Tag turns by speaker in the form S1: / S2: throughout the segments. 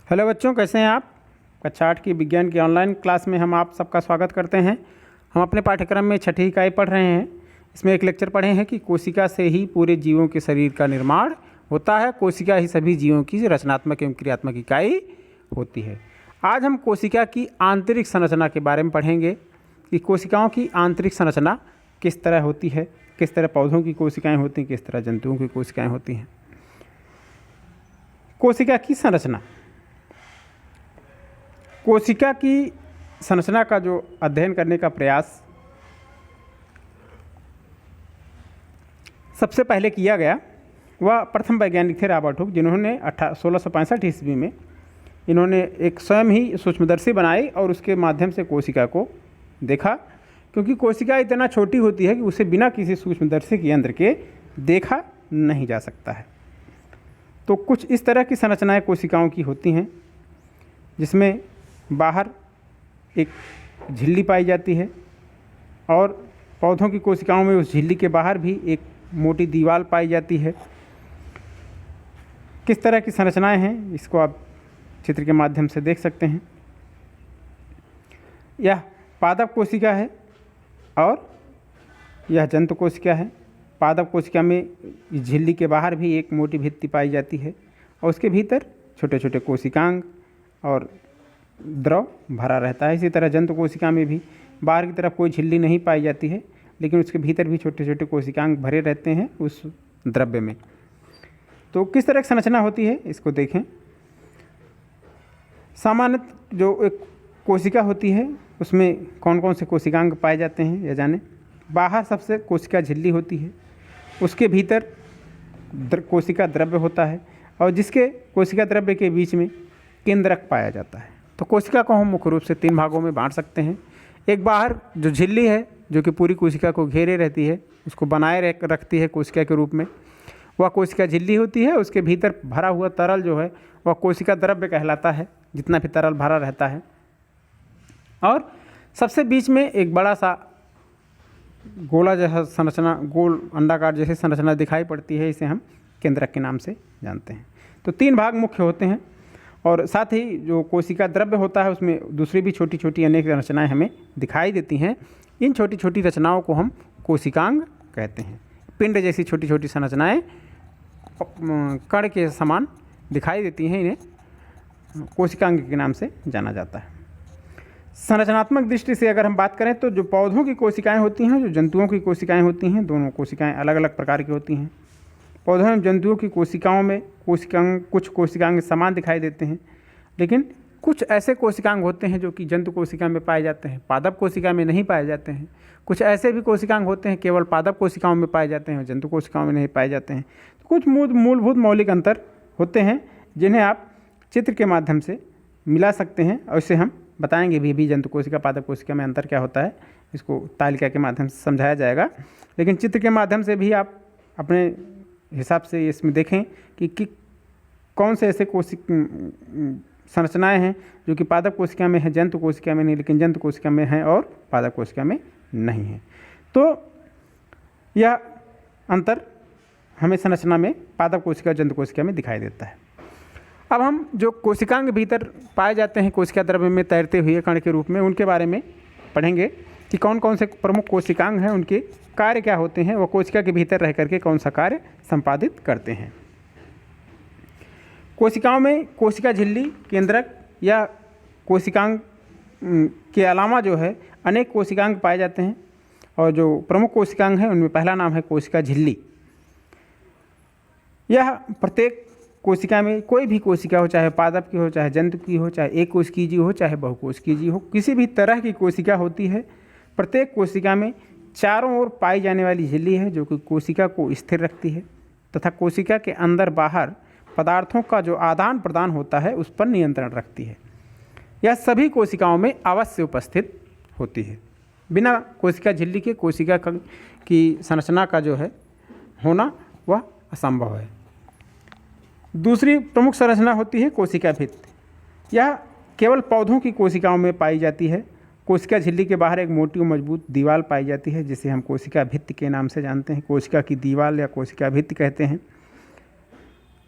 S1: Hello बच्चों, कैसे हैं आप। कक्षा 8 की विज्ञान की ऑनलाइन क्लास में हम आप सबका स्वागत करते हैं। हम अपने पाठ्यक्रम में छठी इकाई पढ़ रहे हैं। इसमें एक लेक्चर पढ़े हैं कि कोशिका से ही पूरे जीवों के शरीर का निर्माण होता है। कोशिका ही सभी जीवों की रचनात्मक एवं क्रियात्मक इकाई होती है। आज हम कोशिका की आंतरिक संरचना के बारे में पढ़ेंगे कि कोशिकाओं की आंतरिक संरचना किस तरह होती है, किस तरह पौधों की कोशिकाएँ होती हैं, किस तरह जंतुओं की कोशिकाएँ होती हैं। कोशिका की संरचना, कोशिका की संरचना का जो अध्ययन करने का प्रयास सबसे पहले किया गया वह प्रथम वैज्ञानिक थे रॉबर्ट हुक, जिन्होंने 1665 ईस्वी में इन्होंने एक स्वयं ही सूक्ष्मदर्शी बनाई और उसके माध्यम से कोशिका को देखा। क्योंकि कोशिका इतना छोटी होती है कि उसे बिना किसी सूक्ष्मदर्शी के यंत्र के देखा नहीं जा सकता है। तो कुछ इस तरह की संरचनाएं कोशिकाओं की होती हैं, जिसमें बाहर एक झिल्ली पाई जाती है और पौधों की कोशिकाओं में उस झिल्ली के बाहर भी एक मोटी दीवार पाई जाती है। किस तरह की संरचनाएं हैं इसको आप चित्र के माध्यम से देख सकते हैं। यह पादप कोशिका है और यह जंतु कोशिका है। पादप कोशिका में झिल्ली के बाहर भी एक मोटी भित्ति पाई जाती है और उसके भीतर छोटे छोटे कोशिकांग और द्रव भरा रहता है। इसी तरह जंतु कोशिका में भी बाहर की तरफ कोई झिल्ली नहीं पाई जाती है, लेकिन उसके भीतर भी छोटे छोटे कोशिकांग भरे रहते हैं उस द्रव्य में। तो किस तरह की संरचना होती है इसको देखें। सामान्य जो एक कोशिका होती है उसमें कौन कौन से कोशिकांग पाए जाते हैं यह जानें। बाहर सबसे कोशिका झिल्ली होती है, उसके भीतर कोशिका द्रव्य होता है और जिसके कोशिका द्रव्य के बीच में केंद्रक पाया जाता है। तो कोशिका को हम मुख्य रूप से 3 भागों में बांट सकते हैं। एक बाहर जो झिल्ली है जो कि पूरी कोशिका को घेरे रहती है, उसको बनाए रखती है कोशिका के रूप में, वह कोशिका झिल्ली होती है। उसके भीतर भरा हुआ तरल जो है वह कोशिका द्रव्य कहलाता है, जितना भी तरल भरा रहता है। और सबसे बीच में एक बड़ा सा गोला जैसा संरचना, गोल अंडाकार जैसी संरचना दिखाई पड़ती है, इसे हम केंद्रक के नाम से जानते हैं। तो 3 भाग मुख्य होते हैं और साथ ही जो कोशिका द्रव्य होता है उसमें दूसरी भी छोटी छोटी अनेक रचनाएं हमें दिखाई देती हैं। इन छोटी छोटी रचनाओं को हम कोशिकांग कहते हैं। पिंड जैसी छोटी छोटी संरचनाएं कण के समान दिखाई देती हैं, इन्हें कोशिकांग के नाम से जाना जाता है। संरचनात्मक दृष्टि से अगर हम बात करें तो जो पौधों की कोशिकाएं होती हैं, जो जंतुओं की कोशिकाएं होती हैं, दोनों कोशिकाएं अलग अलग प्रकार की होती हैं। पौधों एवं जंतुओं की कोशिकाओं में कुछ कोशिकांग समान दिखाई देते हैं, लेकिन कुछ ऐसे कोशिकांग होते हैं जो कि जंतु कोशिका में पाए जाते हैं, पादप कोशिका में नहीं पाए जाते हैं। कुछ ऐसे भी कोशिकांग होते हैं केवल पादप कोशिकाओं में पाए जाते हैं और जंतु कोशिकाओं में नहीं पाए जाते हैं। तो कुछ मूलभूत मौलिक अंतर होते हैं जिन्हें आप चित्र के माध्यम से मिला सकते हैं और इससे हम बताएंगे भी जंतु कोशिका पादप कोशिका में अंतर क्या होता है। इसको तालिका के माध्यम से समझाया जाएगा, लेकिन चित्र के माध्यम से भी आप अपने हिसाब से इसमें देखें कि कौन से ऐसे संरचनाएं हैं जो कि पादप कोशिका में है, जंतु कोशिका में नहीं, लेकिन जंतु कोशिका में है और पादप कोशिका में नहीं है। तो यह अंतर हमें संरचना में पादप कोशिका और जंतु कोशिका में दिखाई देता है। अब हम जो कोशिकांग भीतर पाए जाते हैं कोशिका द्रव्य में तैरते हुए कण के रूप में, उनके बारे में पढ़ेंगे कि कौन कौन से प्रमुख कोशिकांग हैं, उनके कार्य क्या होते हैं, वो कोशिका के भीतर रह करके कौन सा कार्य संपादित करते हैं। कोशिकाओं में कोशिका झिल्ली, केंद्रक या कोशिकांग के अलावा जो है अनेक कोशिकांग पाए जाते हैं और जो प्रमुख कोशिकांग हैं उनमें पहला नाम है कोशिका झिल्ली। यह प्रत्येक कोशिका में, कोई भी कोशिका हो, चाहे पादप की हो, चाहे जंतु की हो, चाहे एक कोशिकीय जीव हो, चाहे बहुकोशिकीय जीव हो, किसी भी तरह की कोशिका होती है, प्रत्येक कोशिका में चारों ओर पाई जाने वाली झिल्ली है जो कि कोशिका को स्थिर रखती है तथा कोशिका के अंदर बाहर पदार्थों का जो आदान प्रदान होता है उस पर नियंत्रण रखती है। यह सभी कोशिकाओं में अवश्य उपस्थित होती है। बिना कोशिका झिल्ली के कोशिका की संरचना का जो है होना वह असंभव है। दूसरी प्रमुख संरचना होती है कोशिका भित्ति। यह केवल पौधों की कोशिकाओं में पाई जाती है। कोशिका झिल्ली के बाहर एक मोटी और मजबूत दीवार पाई जाती है जिसे हम कोशिका भित्ति के नाम से जानते हैं। कोशिका की दीवार या कोशिका भित्ति कहते हैं।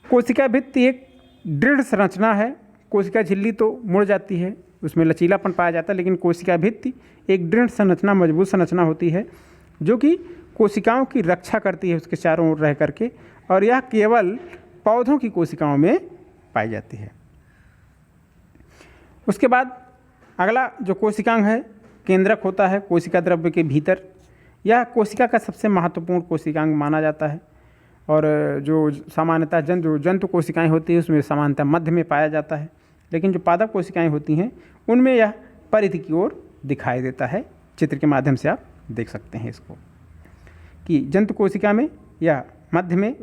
S1: कोशिका भित्ति एक दृढ़ संरचना है कोशिका झिल्ली तो मुड़ जाती है, उसमें लचीलापन पाया जाता है, लेकिन कोशिका भित्ति एक दृढ़ संरचना, मजबूत संरचना होती है जो कि कोशिकाओं की रक्षा करती है उसके चारों ओर रह करके, और यह केवल पौधों की कोशिकाओं में पाई जाती है। उसके बाद अगला जो कोशिकांग है केंद्रक होता है कोशिका द्रव्य के भीतर। यह कोशिका का सबसे महत्वपूर्ण कोशिकांग माना जाता है, और जो सामान्यतः जंतु कोशिकाएं होती हैं उसमें सामान्यतः मध्य में पाया जाता है, लेकिन जो पादप कोशिकाएं होती हैं उनमें यह परिधि की ओर दिखाई देता है। चित्र के माध्यम से आप देख सकते हैं इसको कि जंतु कोशिका में यह मध्य में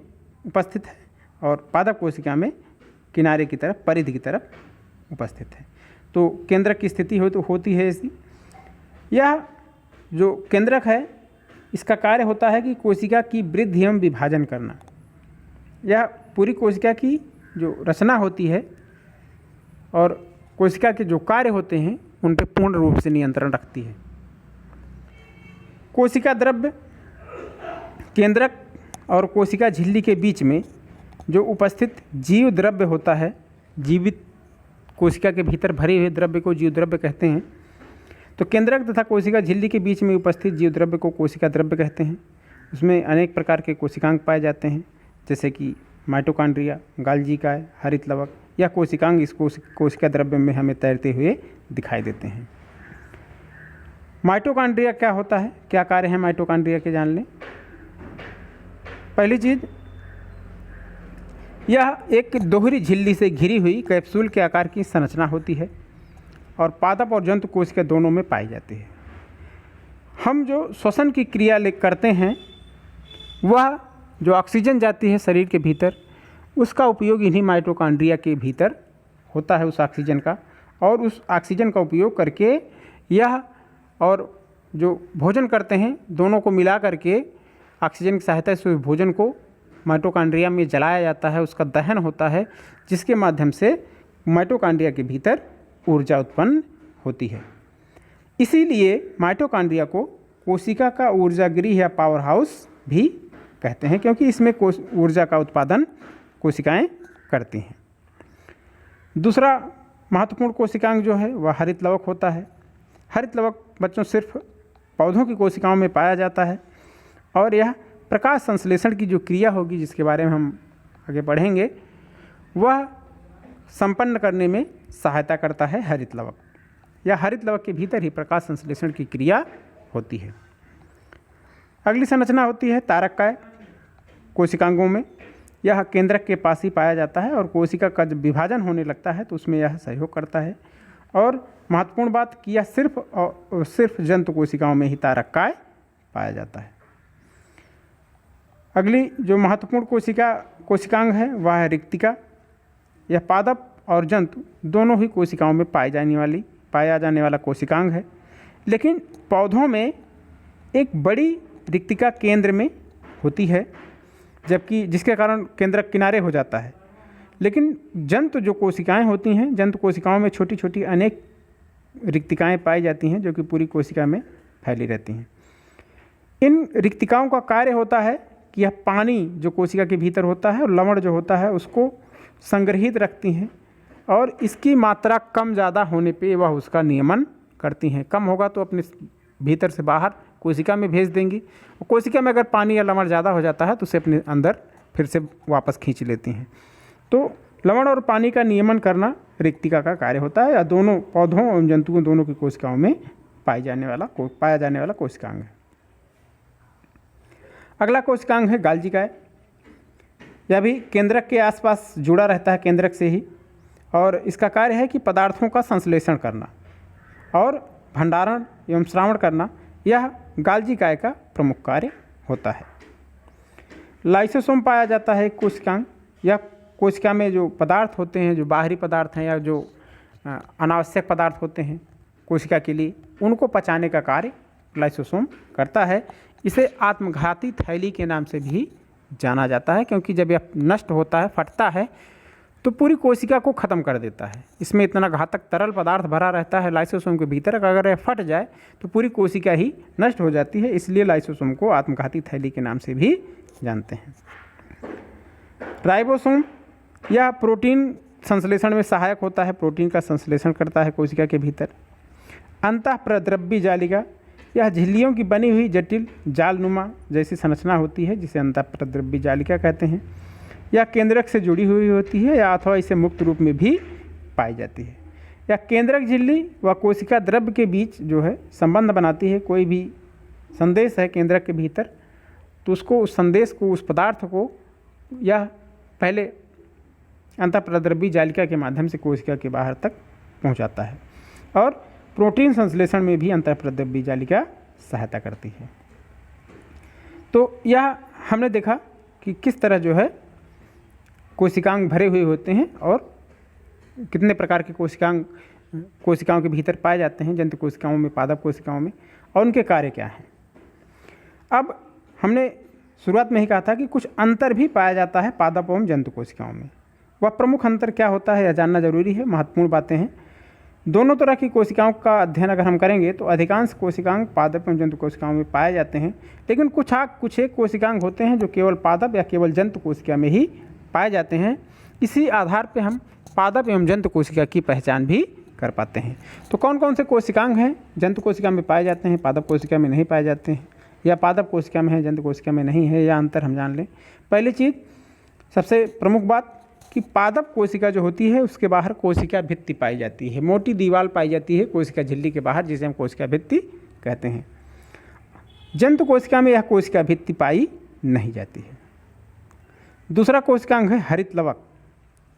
S1: उपस्थित है और पादप कोशिका में किनारे की तरफ, परिधि की तरफ उपस्थित है। तो केंद्रक की स्थिति होती है ऐसी। यह जो केंद्रक है इसका कार्य होता है कि कोशिका की वृद्धि एवं विभाजन करना। यह पूरी कोशिका की जो रचना होती है और कोशिका के जो कार्य होते हैं उन पर पूर्ण रूप से नियंत्रण रखती है। कोशिका द्रव्य, केंद्रक और कोशिका झिल्ली के बीच में जो उपस्थित जीव द्रव्य होता है, जीवित कोशिका के भीतर भरे हुए द्रव्य को जीव द्रव्य कहते हैं। तो केंद्रक तथा कोशिका झिल्ली के बीच में उपस्थित जीव द्रव्य को कोशिका द्रव्य कहते हैं। उसमें अनेक प्रकार के कोशिकांग पाए जाते हैं, जैसे कि माइटोकॉन्ड्रिया, गाल्जी काय, हरित लवक। यह कोशिकांग इस कोशिका द्रव्य में हमें तैरते हुए दिखाई देते हैं। माइटोकॉन्ड्रिया क्या होता है, क्या कार्य है माइटोकॉन्ड्रिया के, जान लें। पहली चीज़, यह एक दोहरी झिल्ली से घिरी हुई कैप्सूल के आकार की संरचना होती है और पादप और जंतु कोशिका दोनों में पाई जाती है। हम जो श्वसन की क्रिया करते हैं वह जो ऑक्सीजन जाती है शरीर के भीतर, उसका उपयोग इन्हीं माइटोकॉन्ड्रिया के भीतर होता है, उस ऑक्सीजन का। और उस ऑक्सीजन का उपयोग करके यह और जो भोजन करते हैं दोनों को मिला करके ऑक्सीजन की सहायता से उस भोजन को माइटोकॉन्ड्रिया में जलाया जाता है, उसका दहन होता है, जिसके माध्यम से माइटोकॉन्ड्रिया के भीतर ऊर्जा उत्पन्न होती है। इसीलिए माइटोकॉन्ड्रिया को कोशिका का ऊर्जा गृह या पावर हाउस भी कहते हैं, क्योंकि इसमें ऊर्जा का उत्पादन कोशिकाएं करती हैं। दूसरा महत्वपूर्ण कोशिकांग जो है वह हरित लवक होता है। हरित लवक बच्चों सिर्फ पौधों की कोशिकाओं में पाया जाता है, और यह प्रकाश संश्लेषण की जो क्रिया होगी जिसके बारे में हम आगे पढ़ेंगे वह संपन्न करने में सहायता करता है हरित लवक। या हरित लवक के भीतर ही प्रकाश संश्लेषण की क्रिया होती है। अगली संरचना होती है तारककाय कोशिकांगों में। यह केंद्रक के पास ही पाया जाता है और कोशिका का जब विभाजन होने लगता है तो उसमें यह सहयोग करता है। और महत्वपूर्ण बात कि यह सिर्फ जंतु कोशिकाओं में ही तारककाय पाया जाता है। अगली जो महत्वपूर्ण कोशिकांग है वह है रिक्तिका। यह पादप और जंतु दोनों ही कोशिकाओं में पाया जाने वाला कोशिकांग है, लेकिन पौधों में एक बड़ी रिक्तिका केंद्र में होती है, जबकि जिसके कारण केंद्रक किनारे हो जाता है। लेकिन जंतु जो कोशिकाएं होती हैं, जंतु कोशिकाओं में छोटी छोटी अनेक रिक्तिकाएं पाई जाती हैं जो कि पूरी कोशिका में फैली रहती हैं। इन रिक्तिकाओं का कार्य होता है कि यह पानी जो कोशिका के भीतर होता है और लवण जो होता है उसको संग्रहित रखती हैं, और इसकी मात्रा कम ज़्यादा होने पे वह उसका नियमन करती हैं। कम होगा तो अपने भीतर से बाहर कोशिका में भेज देंगी, और कोशिका में अगर पानी या लवण ज़्यादा हो जाता है तो उसे अपने अंदर फिर से वापस खींच लेती हैं। तो लवण और पानी का नियमन करना रिक्तिका का कार्य होता है, या दोनों पौधों और जंतुओं दोनों की कोशिकाओं में पाया जाने वाला कोशिकांग है। अगला कोशिकांग है गाल्जी काय। यह भी केंद्रक के आसपास जुड़ा रहता है, केंद्रक से ही, और इसका कार्य है कि पदार्थों का संश्लेषण करना और भंडारण एवं श्रावण करना। यह गाल्जी काय का प्रमुख कार्य होता है। लाइसोसोम पाया जाता है एक कोशिकांग। यह कोशिका में जो पदार्थ होते हैं, जो बाहरी पदार्थ हैं या जो अनावश्यक पदार्थ होते हैं कोशिका के लिए, उनको पचाने का कार्य लाइसोसोम करता है। इसे आत्मघाती थैली के नाम से भी जाना जाता है, क्योंकि जब यह नष्ट होता है, फटता है, तो पूरी कोशिका को ख़त्म कर देता है। इसमें इतना घातक तरल पदार्थ भरा रहता है लाइसोसोम के भीतर, अगर यह फट जाए तो पूरी कोशिका ही नष्ट हो जाती है। इसलिए लाइसोसोम को आत्मघाती थैली के नाम से भी जानते हैं। राइबोसोम, यह प्रोटीन संश्लेषण में सहायक होता है, प्रोटीन का संश्लेषण करता है कोशिका के भीतर। अंतःप्रद्रव्य जालिका, यह झिल्लियों की बनी हुई जटिल जालनुमा जैसी संरचना होती है जिसे अंतःप्रद्रव्य जालिका कहते हैं। यह केंद्रक से जुड़ी हुई होती है या अथवा इसे मुक्त रूप में भी पाई जाती है। यह केंद्रक झिल्ली व कोशिका द्रव्य के बीच जो है संबंध बनाती है। कोई भी संदेश है केंद्रक के भीतर तो उसको, उस संदेश को, उस पदार्थ को यह पहले अंतःप्रद्रव्य जालिका के माध्यम से कोशिका के बाहर तक पहुंचाता है। और प्रोटीन संश्लेषण में भी अंतःप्रद्रव्य जालिका सहायता करती है। तो यह हमने देखा कि किस तरह जो है कोशिकांग भरे हुए होते हैं और कितने प्रकार के कोशिकाओं के भीतर पाए जाते हैं, जंतु कोशिकाओं में, पादप कोशिकाओं में, और उनके कार्य क्या हैं। अब हमने शुरुआत में ही कहा था कि कुछ अंतर भी पाया जाता है पादप एवं जंतु कोशिकाओं में। वह प्रमुख अंतर क्या होता है यह जानना जरूरी है, महत्वपूर्ण बातें हैं। दोनों तरह की कोशिकाओं का अध्ययन अगर हम करेंगे तो अधिकांश कोशिकांग पादप एवं जंतु कोशिकाओं में पाए जाते हैं, लेकिन कुछ एक कोशिकांग होते हैं जो केवल पादप या केवल जंतु कोशिका में ही पाए जाते हैं। इसी आधार पर हम पादप एवं जंतु कोशिका की पहचान भी कर पाते हैं। तो कौन कौन से कोशिकांग हैं जंतु कोशिका में पाए जाते हैं, पादप कोशिका में नहीं पाए जाते हैं, या पादप कोशिका में है जंतु कोशिका में नहीं है, या अंतर हम जान लें। पहली चीज़, सबसे प्रमुख बात कि पादप कोशिका जो होती है उसके बाहर कोशिका भित्ति पाई जाती है, मोटी दीवार पाई जाती है कोशिका झिल्ली के बाहर, जिसे हम कोशिका भित्ति कहते हैं। जंतु कोशिका में यह कोशिका भित्ति पाई नहीं जाती है। दूसरा कोशिकांग है हरित लवक।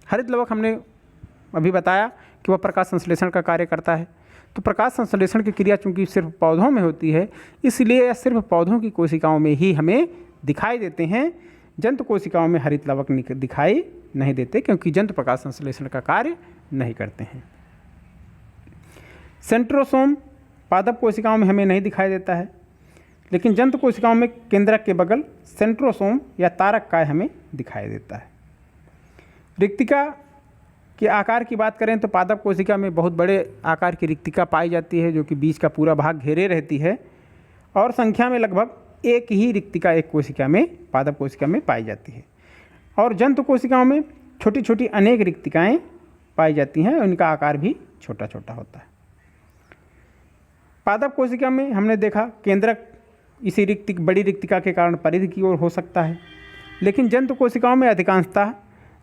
S1: हरित लवक हमने अभी बताया कि वह प्रकाश संश्लेषण का कार्य करता है। तो प्रकाश संश्लेषण की क्रिया चूंकि सिर्फ पौधों में होती है, इसलिए यह सिर्फ पौधों की कोशिकाओं में ही हमें दिखाई देते हैं। जंतु कोशिकाओं में हरित लवक दिखाई नहीं देते क्योंकि जंतु प्रकाश संश्लेषण का कार्य नहीं करते हैं। सेंट्रोसोम पादप कोशिकाओं में हमें नहीं दिखाई देता है, लेकिन जंतु कोशिकाओं में केंद्रक के बगल सेंट्रोसोम या तारक काय हमें दिखाई देता है। रिक्तिका के आकार की बात करें तो पादप कोशिका में बहुत बड़े आकार की रिक्तिका पाई जाती है जो कि बीच का पूरा भाग घेरे रहती है, और संख्या में लगभग एक ही रिक्तिका एक कोशिका में, पादप कोशिका में पाई जाती है। और जंतु कोशिकाओं में छोटी छोटी अनेक रिक्तिकाएँ पाई जाती हैं, उनका आकार भी छोटा छोटा होता है। पादप कोशिका में हमने देखा केंद्रक इसी बड़ी रिक्तिका के कारण परिधि की ओर हो सकता है, लेकिन जंतु कोशिकाओं में अधिकांशतः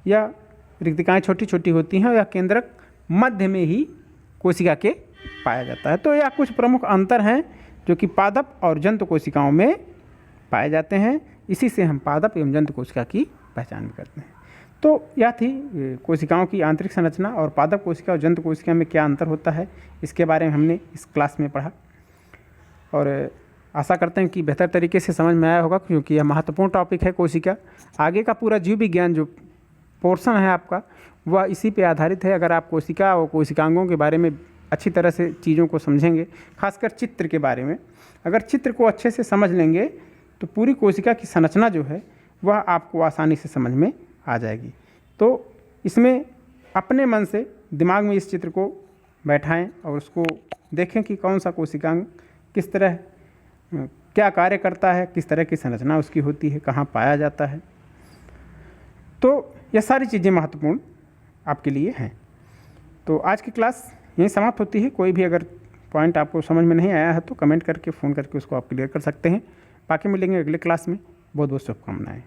S1: यह रिक्तिकाएँ छोटी छोटी होती हैं या केंद्रक मध्य में ही कोशिका के पाया जाता है। तो यह कुछ प्रमुख अंतर हैं जो कि पादप और जंतु कोशिकाओं में पाए जाते हैं। इसी से हम पादप एवं जंतु कोशिका की पहचान करते हैं। तो यह थी कोशिकाओं की आंतरिक संरचना, और पादप कोशिका और जंतु कोशिका में क्या अंतर होता है इसके बारे में हमने इस क्लास में पढ़ा, और आशा करते हैं कि बेहतर तरीके से समझ में आया होगा, क्योंकि यह महत्वपूर्ण टॉपिक है कोशिका। आगे का पूरा जीव विज्ञान जो पोर्शन है आपका वह इसी पे आधारित है। अगर आप कोशिका और कोशिकांगों के बारे में अच्छी तरह से चीज़ों को समझेंगे, खासकर चित्र के बारे में, अगर चित्र को अच्छे से समझ लेंगे तो पूरी कोशिका की संरचना जो है वह आपको आसानी से समझ में आ जाएगी। तो इसमें अपने मन से दिमाग में इस चित्र को बैठाएं और उसको देखें कि कौन सा कोशिकांग किस तरह क्या कार्य करता है, किस तरह की संरचना उसकी होती है, कहाँ पाया जाता है। तो यह सारी चीज़ें महत्वपूर्ण आपके लिए हैं। तो आज की क्लास यहीं समाप्त होती है। कोई भी अगर पॉइंट आपको समझ में नहीं आया है तो कमेंट करके, फ़ोन करके उसको आप क्लियर कर सकते हैं। बाकी मिलेंगे अगले क्लास में। बहुत बहुत शुभकामनाएं।